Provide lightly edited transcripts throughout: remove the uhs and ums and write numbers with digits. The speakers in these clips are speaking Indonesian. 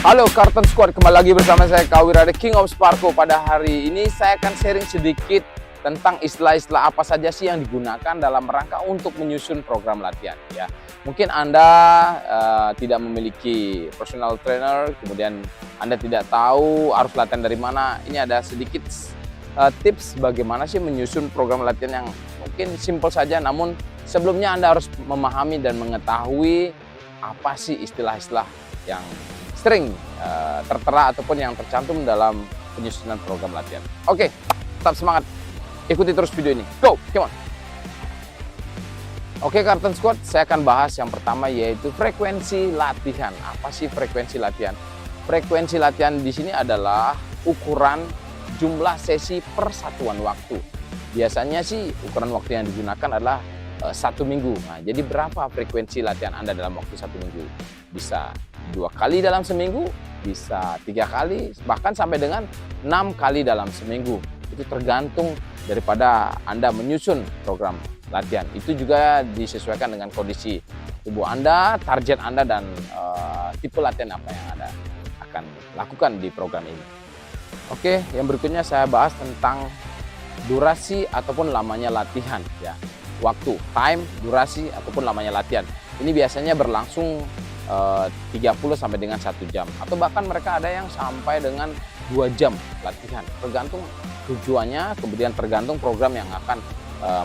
Halo Cartoon Squad, kembali lagi bersama saya Kawira, The King of Sparko. Pada hari ini saya akan sharing sedikit tentang istilah-istilah apa saja sih yang digunakan dalam rangka untuk menyusun program latihan ya. Mungkin Anda tidak memiliki personal trainer, kemudian Anda tidak tahu harus latihan dari mana. Ini ada sedikit tips bagaimana sih menyusun program latihan yang mungkin simple saja, namun sebelumnya Anda harus memahami dan mengetahui apa sih istilah-istilah yang sering tertera ataupun yang tercantum dalam penyusunan program latihan. Oke, tetap semangat, ikuti terus video ini. Go, come on. Oke, Cartoon Squad, saya akan bahas yang pertama yaitu frekuensi latihan. Apa sih frekuensi latihan? Frekuensi latihan di sini adalah ukuran jumlah sesi per satuan waktu. Biasanya sih ukuran waktu yang digunakan adalah 1 minggu. Nah, jadi berapa frekuensi latihan Anda dalam waktu 1 minggu? Bisa 2 kali dalam seminggu, bisa 3 kali, bahkan sampai dengan 6 kali dalam seminggu. Itu tergantung daripada Anda menyusun program latihan. Itu juga disesuaikan dengan kondisi tubuh Anda, target Anda, dan tipe latihan apa yang Anda akan lakukan di program ini. Oke, yang berikutnya saya bahas tentang durasi ataupun lamanya latihan ya. Waktu, time, durasi ataupun lamanya latihan. Ini biasanya berlangsung 30 sampai dengan 1 jam, atau bahkan mereka ada yang sampai dengan 2 jam latihan, tergantung tujuannya, kemudian tergantung program yang akan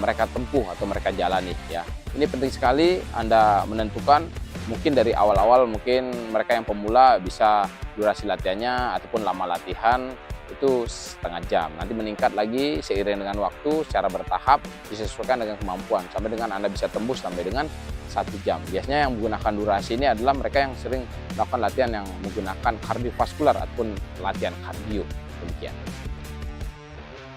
mereka tempuh atau mereka jalani ya. Ini penting sekali Anda menentukan. Mungkin dari awal-awal mungkin mereka yang pemula bisa durasi latihannya ataupun lama latihan itu setengah jam, nanti meningkat lagi seiring dengan waktu secara bertahap disesuaikan dengan kemampuan sampai dengan Anda bisa tembus sampai dengan 1 jam. Biasanya yang menggunakan durasi ini adalah mereka yang sering melakukan latihan yang menggunakan kardiovaskular ataupun latihan kardio. Demikian.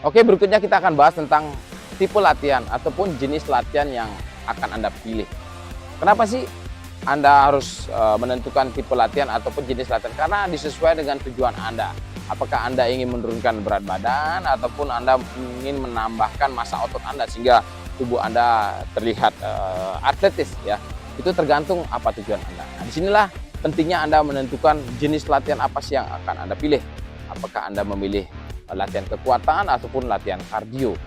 Oke, berikutnya kita akan bahas tentang tipe latihan ataupun jenis latihan yang akan Anda pilih. Kenapa sih Anda harus menentukan tipe latihan ataupun jenis latihan? Karena disesuaikan dengan tujuan Anda. Apakah Anda ingin menurunkan berat badan ataupun Anda ingin menambahkan massa otot Anda sehingga tubuh Anda terlihat atletis ya. Itu tergantung apa tujuan Anda. Nah, disinilah pentingnya Anda menentukan jenis latihan apa sih yang akan Anda pilih. Apakah Anda memilih latihan kekuatan ataupun latihan kardio.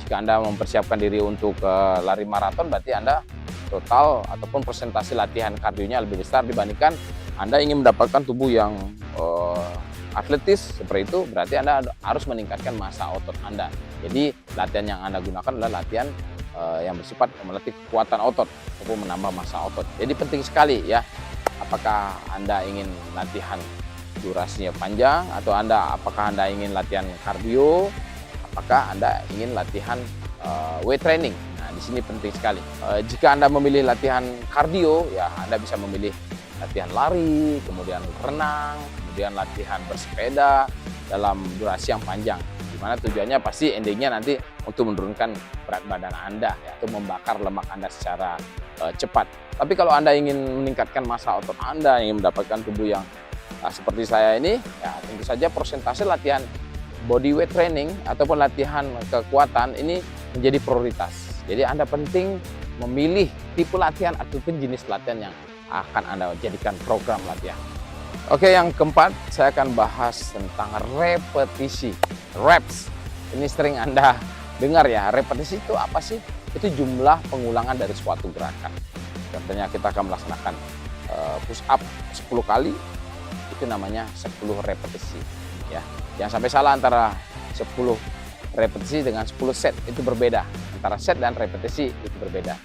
Jika Anda mempersiapkan diri untuk lari maraton, berarti Anda total ataupun persentase latihan kardionya lebih besar dibandingkan Anda ingin mendapatkan tubuh yang atletis seperti itu, berarti Anda harus meningkatkan massa otot Anda. Jadi latihan yang Anda gunakan adalah latihan yang bersifat melatih kekuatan otot ataupun menambah massa otot. Jadi penting sekali ya, apakah Anda ingin latihan durasinya panjang atau apakah Anda ingin latihan kardio, apakah Anda ingin latihan weight training. Nah, di sini penting sekali. Jika Anda memilih latihan kardio, ya Anda bisa memilih latihan lari, kemudian renang, kemudian latihan bersepeda dalam durasi yang panjang. Dimana tujuannya pasti endingnya nanti untuk menurunkan berat badan Anda ya, atau membakar lemak Anda secara cepat. Tapi kalau Anda ingin meningkatkan massa otot Anda, ingin mendapatkan tubuh yang seperti saya ini, ya tentu saja persentase latihan body weight training ataupun latihan kekuatan ini menjadi prioritas. Jadi Anda penting memilih tipe latihan ataupun jenis latihan yang akan Anda jadikan program latihan. Oke, yang keempat saya akan bahas tentang repetisi, reps. Ini sering Anda dengar ya, repetisi itu apa sih? Itu jumlah pengulangan dari suatu gerakan. Contohnya kita akan melaksanakan push up 10 kali, itu namanya 10 repetisi ya. Jangan sampai salah antara 10 repetisi dengan 10 set, itu berbeda. Antara set dan repetisi itu berbeda.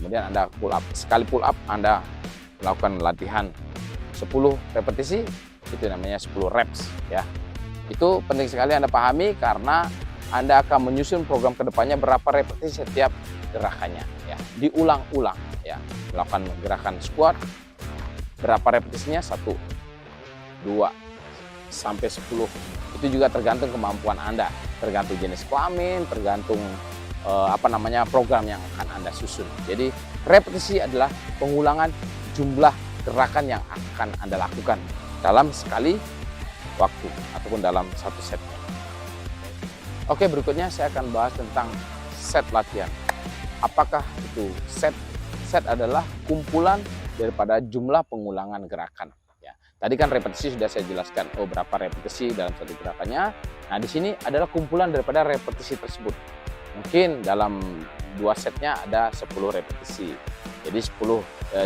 Kemudian Anda pull up, sekali pull up Anda melakukan latihan 10 repetisi, itu namanya 10 reps ya. Itu penting sekali Anda pahami karena Anda akan menyusun program kedepannya berapa repetisi setiap gerakannya ya. Diulang-ulang ya. Melakukan gerakan squat, berapa repetisinya? 1, 2 sampai 10. Itu juga tergantung kemampuan Anda, tergantung jenis kelamin, tergantung program yang akan Anda susun. Jadi repetisi adalah pengulangan jumlah gerakan yang akan Anda lakukan dalam sekali waktu ataupun dalam satu set. Oke, berikutnya saya akan bahas tentang set latihan. Apakah itu set? Set adalah kumpulan daripada jumlah pengulangan gerakan ya. Tadi kan repetisi sudah saya jelaskan, berapa repetisi dalam satu gerakannya. Nah, di sini adalah kumpulan daripada repetisi tersebut. Mungkin dalam 2 setnya ada 10 repetisi. Jadi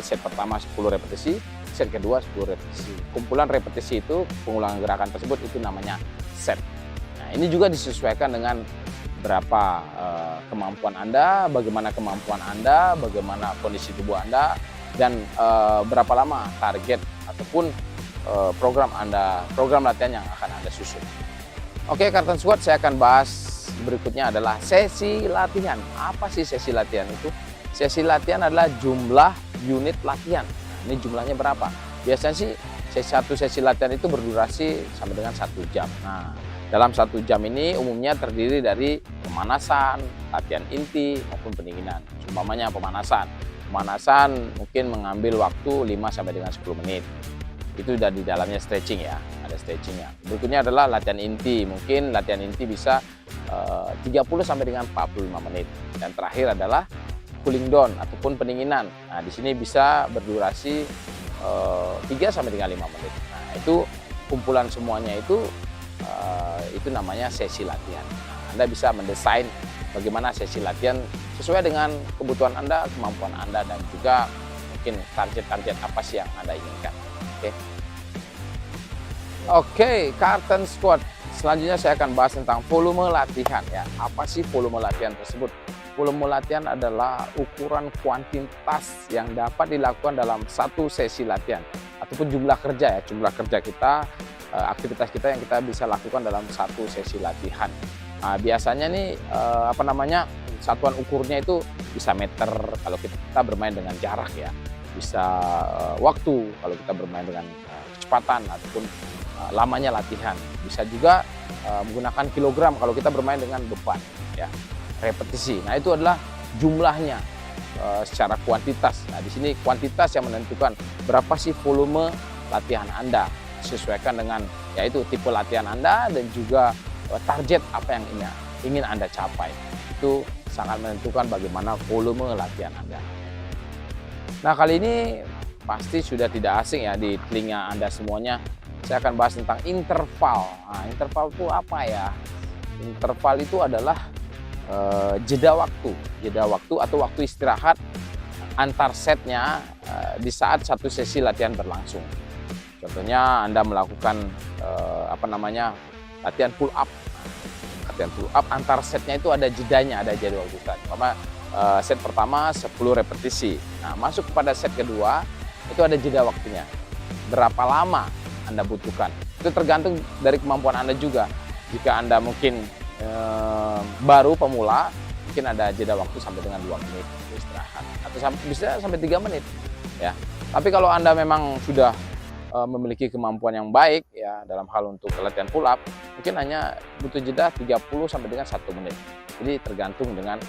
set pertama 10 repetisi, set kedua 10 repetisi. Kumpulan repetisi itu, pengulangan gerakan tersebut itu namanya set. Nah, ini juga disesuaikan dengan berapa kemampuan Anda, bagaimana kemampuan Anda, bagaimana kondisi tubuh Anda, dan berapa lama target ataupun program latihan yang akan Anda susun. Oke, Karten Squad, saya akan bahas berikutnya adalah sesi latihan. Apa sih sesi latihan itu? Sesi latihan adalah jumlah unit latihan. Nah, ini jumlahnya berapa? Biasanya sih satu sesi latihan itu berdurasi sampai dengan 1 jam. Nah, dalam 1 jam ini umumnya terdiri dari pemanasan, latihan inti maupun pendinginan. Umpamanya pemanasan mungkin mengambil waktu 5 sampai dengan 10 menit. Itu udah di dalamnya stretching ya, ada stretchingnya. Berikutnya adalah latihan inti, mungkin latihan inti bisa 30 sampai dengan 45 menit. Dan terakhir adalah cooling down ataupun pendinginan. Nah, di sini bisa berdurasi 3 sampai dengan 5 menit. Nah, itu kumpulan semuanya itu namanya sesi latihan. Nah, Anda bisa mendesain bagaimana sesi latihan sesuai dengan kebutuhan Anda, kemampuan Anda, dan juga mungkin target-target apa sih yang Anda inginkan. Oke, Karten Squad. Selanjutnya saya akan bahas tentang volume latihan ya. Apa sih volume latihan tersebut? Volume latihan adalah ukuran kuantitas yang dapat dilakukan dalam satu sesi latihan ataupun jumlah kerja ya, jumlah kerja kita, aktivitas kita yang kita bisa lakukan dalam satu sesi latihan. Nah, biasanya nih satuan ukurnya itu bisa meter kalau kita bermain dengan jarak ya. Bisa waktu kalau kita bermain dengan kecepatan ataupun lamanya latihan. Bisa juga menggunakan kilogram kalau kita bermain dengan beban ya. Repetisi. Nah, itu adalah jumlahnya secara kuantitas. Nah, di sini kuantitas yang menentukan berapa sih volume latihan Anda, disesuaikan dengan yaitu tipe latihan Anda dan juga target apa yang ingin Anda capai. Itu sangat menentukan bagaimana volume latihan Anda. Nah, kali ini pasti sudah tidak asing ya di telinga Anda semuanya. Saya akan bahas tentang interval. Nah, interval itu apa ya? Interval itu adalah jeda waktu atau waktu istirahat antar setnya di saat satu sesi latihan berlangsung. Contohnya Anda melakukan latihan pull up. Latihan pull up antar setnya itu ada jedanya, ada jeda waktu istirahat. Set pertama 10 repetisi. Nah, masuk kepada set kedua itu ada jeda waktunya. Berapa lama Anda butuhkan? Itu tergantung dari kemampuan Anda juga. Jika Anda mungkin baru pemula, mungkin ada jeda waktu sampai dengan 2 menit istirahat atau bisa sampai 3 menit ya. Tapi kalau Anda memang sudah memiliki kemampuan yang baik ya dalam hal untuk latihan pull up, mungkin hanya butuh jeda 30 sampai dengan 1 menit. Jadi tergantung dengan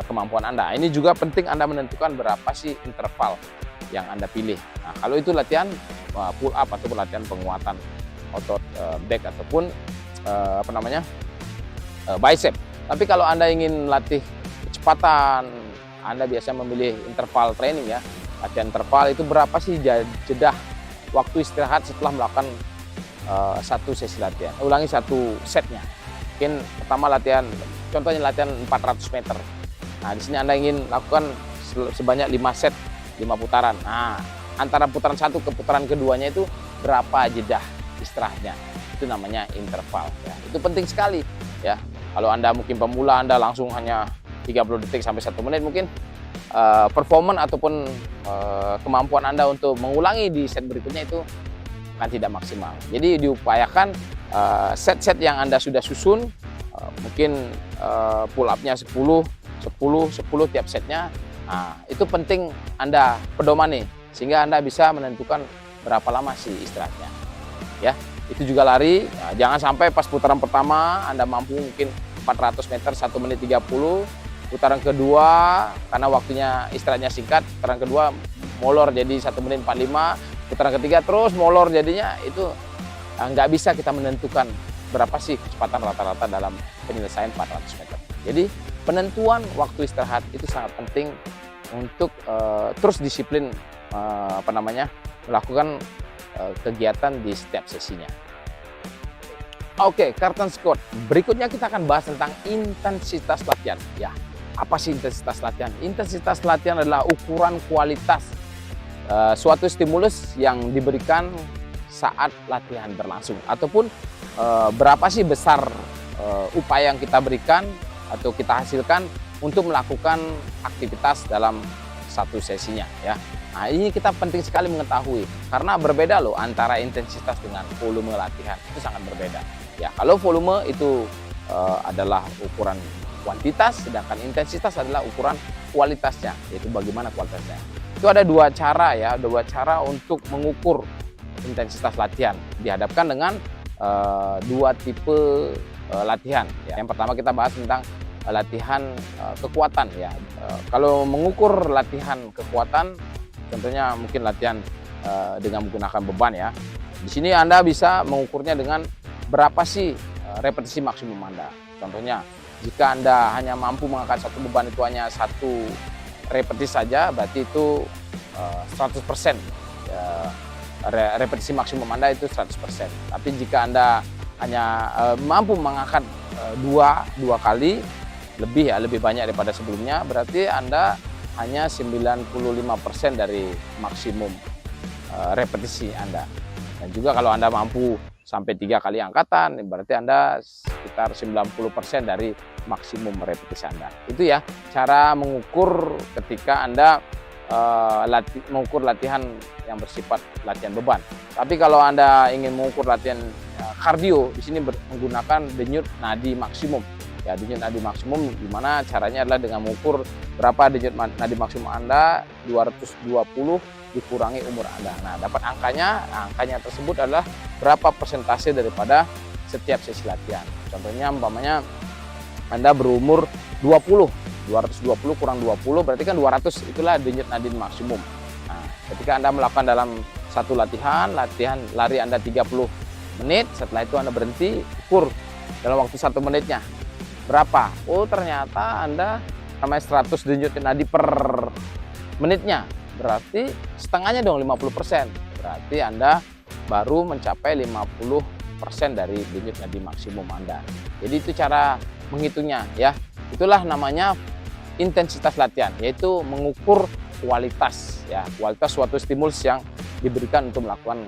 kemampuan Anda. Ini juga penting Anda menentukan berapa sih interval yang Anda pilih. Nah, kalau itu latihan pull up ataupun latihan penguatan otot back ataupun bicep. Tapi kalau Anda ingin latih kecepatan, Anda biasanya memilih interval training ya. Latihan interval itu berapa sih jeda waktu istirahat setelah melakukan satu sesi latihan. Ulangi satu setnya. Mungkin pertama contohnya latihan 400 meter. Nah, di sini Anda ingin lakukan sebanyak 5 set, 5 putaran. Nah, antara putaran 1 ke putaran keduanya itu berapa jeda istirahatnya. Itu namanya interval ya. Itu penting sekali ya. Kalau Anda mungkin pemula, Anda langsung hanya 30 detik sampai 1 menit, mungkin performance ataupun kemampuan Anda untuk mengulangi di set berikutnya itu akan tidak maksimal. Jadi diupayakan set-set yang Anda sudah susun, mungkin pull up-nya 10 tiap setnya. Nah, itu penting Anda pedomani sehingga Anda bisa menentukan berapa lama sih istirahatnya. Ya, itu juga lari. Nah, jangan sampai pas putaran pertama Anda mampu mungkin 400 meter 1 menit 30, putaran kedua karena waktunya istirahatnya singkat, putaran kedua molor jadi 1 menit 45, putaran ketiga terus molor, jadinya itu nggak bisa kita menentukan berapa sih kecepatan rata-rata dalam penyelesaian 400 meter. Jadi penentuan waktu istirahat itu sangat penting untuk terus disiplin melakukan kegiatan di setiap sesinya. Oke, Carlton Scott. Berikutnya kita akan bahas tentang intensitas latihan. Ya, apa sih intensitas latihan? Intensitas latihan adalah ukuran kualitas suatu stimulus yang diberikan saat latihan berlangsung, ataupun berapa sih besar upaya yang kita berikan atau kita hasilkan untuk melakukan aktivitas dalam satu sesinya, ya. Nah, ini kita penting sekali mengetahui karena berbeda loh antara intensitas dengan volume latihan, itu sangat berbeda. Ya, kalau volume itu adalah ukuran kuantitas, sedangkan intensitas adalah ukuran kualitasnya, yaitu bagaimana kualitasnya. Itu ada dua cara, ya, dua cara untuk mengukur intensitas latihan. Dihadapkan dengan dua tipe latihan. Ya. Yang pertama kita bahas tentang latihan kekuatan, ya. Kalau mengukur latihan kekuatan, contohnya mungkin latihan dengan menggunakan beban, ya. Di sini Anda bisa mengukurnya dengan berapa sih repetisi maksimum Anda. Contohnya, jika Anda hanya mampu mengangkat satu beban itu hanya satu repetisi saja, berarti itu 100%. Repetisi maksimum Anda itu 100%. Tapi jika Anda hanya mampu mengangkat dua kali, lebih banyak daripada sebelumnya, berarti Anda hanya 95% dari maksimum repetisi Anda. Dan juga kalau Anda mampu sampai 3 kali angkatan, berarti Anda sekitar 90% dari maksimum repetisi Anda. Itu ya cara mengukur ketika Anda mengukur latihan yang bersifat latihan beban. Tapi kalau Anda ingin mengukur latihan kardio, di sini menggunakan denyut nadi maksimum. Ya, denyut nadi maksimum di mana caranya adalah dengan mengukur berapa denyut nadi maksimum Anda, 220 dikurangi umur Anda. Nah, dapat angkanya tersebut adalah berapa persentase daripada setiap sesi latihan. Contohnya umpamanya Anda berumur 20, 220 kurang 20 berarti kan 200, itulah denyut nadi maksimum. Nah, ketika Anda melakukan dalam satu latihan lari Anda 30 menit, setelah itu Anda berhenti, ukur dalam waktu 1 menitnya berapa. Oh, ternyata Anda sampai 100 denyut nadi per menitnya, berarti setengahnya dong, 50%. Berarti Anda baru mencapai 50% dari denyut nadi maksimum Anda. Jadi itu cara menghitungnya, ya. Itulah namanya intensitas latihan, yaitu mengukur kualitas, ya, kualitas suatu stimulus yang diberikan untuk melakukan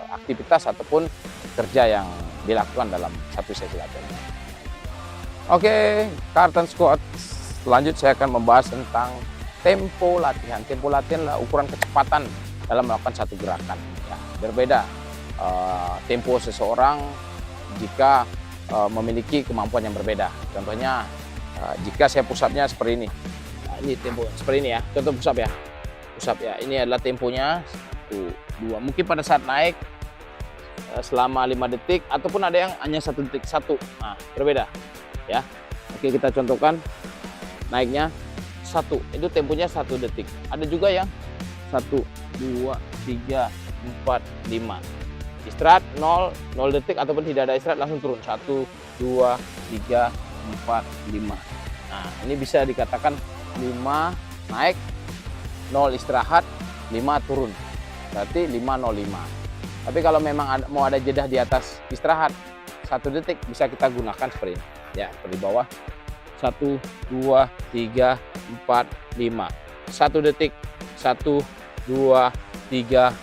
aktivitas ataupun kerja yang dilakukan dalam satu sesi latihan. Oke, Carlton Scott. Selanjutnya saya akan membahas tentang tempo latihan. Tempo latihan adalah ukuran kecepatan dalam melakukan satu gerakan. Ya, berbeda tempo seseorang jika memiliki kemampuan yang berbeda. Contohnya, jika saya push up-nya seperti ini. Nah, ini tempo seperti ini, ya. Contoh push up, ya. Push up, ya. Ini adalah temponya 1, 2. Mungkin pada saat naik selama 5 detik ataupun ada yang hanya 1 detik 1. Nah, berbeda, ya. Oke, kita contohkan naiknya 1. Itu temponya 1 detik. Ada juga yang 1, 2, 3, 4, 5. Istirahat 0 detik ataupun tidak ada istirahat, langsung turun 1, 2, 3, 4, 5. Nah, ini bisa dikatakan 5 naik, 0 istirahat, 5 turun. Berarti 505. Tapi kalau memang mau ada jeda di atas istirahat 1 detik, bisa kita gunakan seperti ini. Ya, seperti bawah. 1, 2, 3, 4, 5. 1 detik. 1, 2, 3,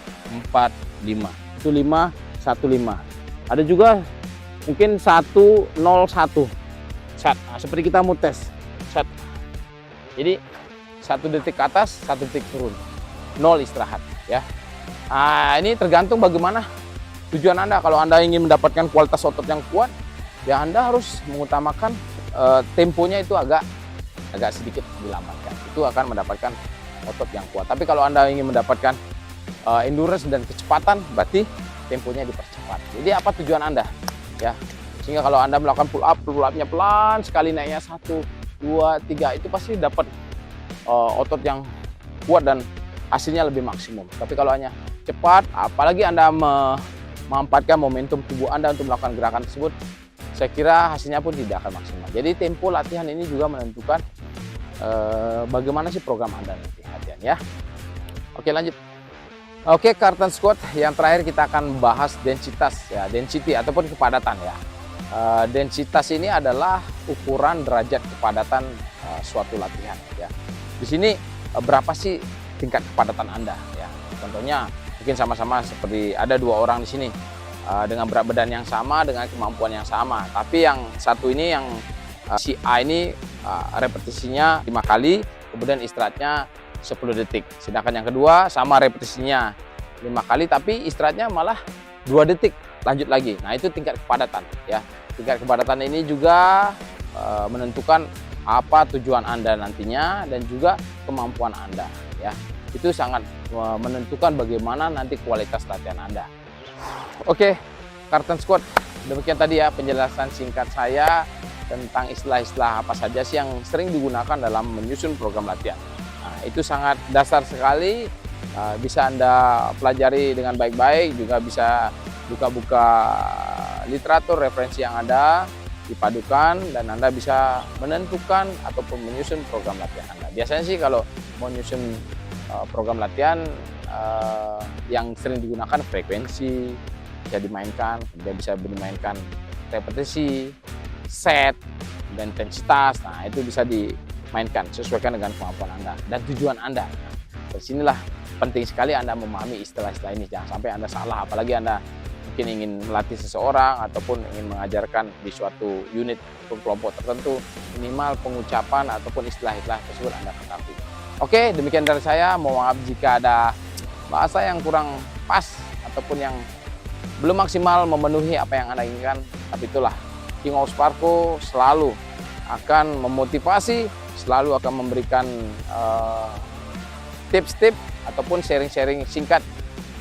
4, 5. Itu 5, 1, 5. Ada juga mungkin 1, 0, 1. Nah, seperti kita mau tes. Jadi 1 detik ke atas, 1 detik turun. 0 istirahat, ya. Nah, ini tergantung bagaimana tujuan Anda. Kalau Anda ingin mendapatkan kualitas otot yang kuat, ya Anda harus mengutamakan temponya itu agak sedikit dilambatkan. Itu akan mendapatkan otot yang kuat. Tapi kalau Anda ingin mendapatkan endurance dan kecepatan, berarti temponya dipercepat. Jadi apa tujuan Anda? Ya, sehingga kalau Anda melakukan pull up-nya pelan sekali, naiknya 1, 2, 3, itu pasti dapat otot yang kuat dan hasilnya lebih maksimum. Tapi kalau hanya cepat, apalagi Anda memanfaatkan momentum tubuh Anda untuk melakukan gerakan tersebut, saya kira hasilnya pun tidak akan maksimal. Jadi tempo latihan ini juga menentukan bagaimana sih program Anda nanti latihan, ya. Oke, lanjut. Oke, Carlton Squat yang terakhir kita akan bahas densitas ya, density ataupun kepadatan ya. Densitas ini adalah ukuran derajat kepadatan suatu latihan ya. Di sini berapa sih tingkat kepadatan Anda ya? Contohnya mungkin sama-sama seperti ada dua orang di sini dengan berat badan yang sama, dengan kemampuan yang sama. Tapi yang satu ini yang si A ini repetisinya 5 kali, kemudian istirahatnya 10 detik. Sedangkan yang kedua sama repetisinya 5 kali tapi istirahatnya malah 2 detik, lanjut lagi. Nah, itu tingkat kepadatan ya. Tingkat kepadatan ini juga menentukan apa tujuan Anda nantinya dan juga kemampuan Anda ya. Itu sangat menentukan bagaimana nanti kualitas latihan Anda. Oke, Carlton Squat. Demikian tadi ya penjelasan singkat saya tentang istilah-istilah apa saja sih yang sering digunakan dalam menyusun program latihan. Nah, itu sangat dasar sekali, bisa Anda pelajari dengan baik-baik, juga bisa buka-buka literatur referensi yang ada, dipadukan, dan Anda bisa menentukan ataupun menyusun program latihan Anda. Biasanya sih kalau mau menyusun program latihan yang sering digunakan frekuensi, bisa dimainkan, kemudian bisa dimainkan repetisi, set, dan intensitas. Nah, itu bisa dimainkan sesuaikan dengan kemampuan Anda dan tujuan Anda. Nah, dari sinilah penting sekali Anda memahami istilah-istilah ini. Jangan sampai Anda salah, apalagi Anda mungkin ingin melatih seseorang ataupun ingin mengajarkan di suatu unit atau kelompok tertentu, minimal pengucapan ataupun istilah-istilah tersebut Anda ketahui. Oke, demikian dari saya. Mohon maaf jika ada bahasa yang kurang pas ataupun yang belum maksimal memenuhi apa yang Anda inginkan. Tapi itulah, King of Sparko selalu akan memotivasi, selalu akan memberikan tips-tips ataupun sharing-sharing singkat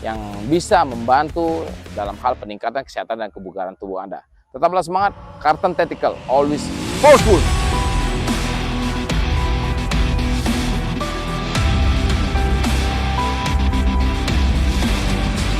yang bisa membantu dalam hal peningkatan kesehatan dan kebugaran tubuh Anda. Tetaplah semangat, Carlton Tactical, always powerful.